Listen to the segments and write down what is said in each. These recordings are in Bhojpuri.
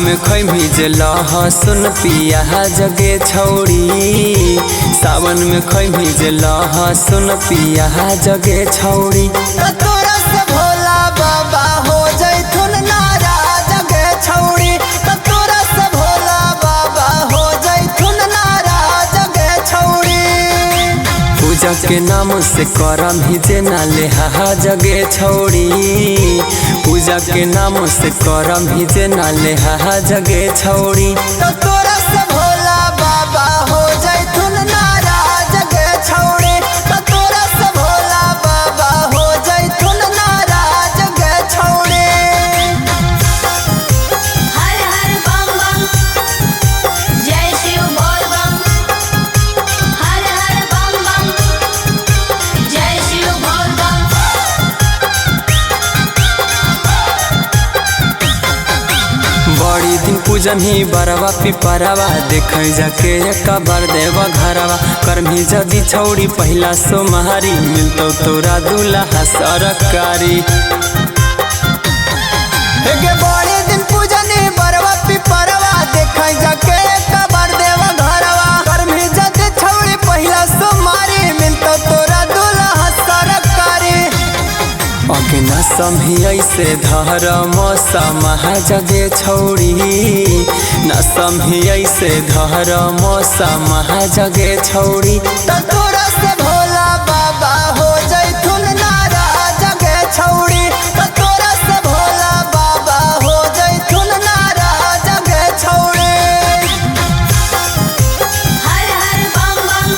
में खैमी जे लहसुन पियाज गे छौड़ी, सावन में खैमी जे लहसुन पियाज गे छौड़ी। तोरा से भोला बाबा हो जैथुन नाराज गे छौड़ी, तोरा से भोला बाबा हो जैथुन नाराज गे छौड़ी। पूजा के नाम से करम ही जे नाले हा जगे छौड़ी, पूजा के नाम से करम ही जे नाले हा जगे छौड़ी। तोरा से भोला बाबा हो जैथुन नाराज गे छौड़ी, तोरा से भोला बाबा हो जैथुन नाराज गे छौड़ी। हर हर बम बम जय शिव बोल बम, हर हर बम बम जय शिव बोल बम। बड़ी दिन पूजन ही बरवा पिपरवा, देख जाके एक बार देवा घरवा। करमी जदी छौड़ी पहला सोमहारी, मिलतो तोरा दूल्हा सरकारी। गे बड़े दिन पूजनी बरवा पिपरवा, देखै जाके एक बार देवा घरवा। करमी जदी छौड़ी पहिला सोमवारी, मिलतो तोरा दूल्हा सरकारी। अगना समही ऐसे धर्म समाह जगे छौड़ी, न समही ऐसे धर्म समाह जगे छौड़ी। तोरा से भोला बाबा हो जैथुन नाराज गे छौड़ी, तोरा से भोला बाबा हो जैथुन नाराज गे छौड़ी। हर हर बम बम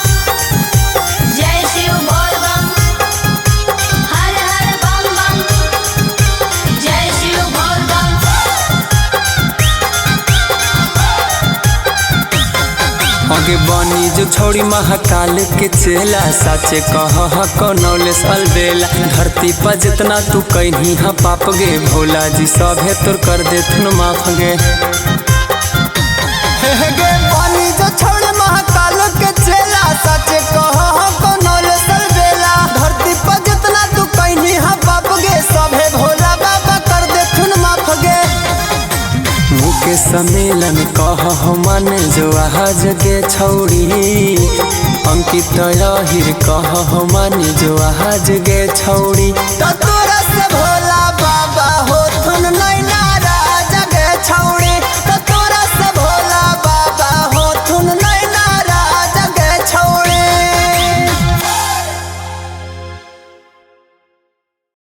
जय शिव बोल बम, हर हर बम बम जय शिव बोल बम। आगे बनी जो छौड़ी महाकाल के चेला, साचे कह कौनौले अलबेला। धरती पर जितना तू कहीं हा पाप गे, भोला जी सभे तोर कर देथुन माफ गे। गे पानी जो छोड़ महाकाल के चेला, सच कहो कौनौले अलबेला। धरती पर जितना तू कहीं हा पाप गे, सभे भोला बाबा कर देथुन माफ गे। मुके सम्मेलन कह मन जो आज गे छौड़ी, अंकित अहिर कह मन जो आज गे छौड़ी। तू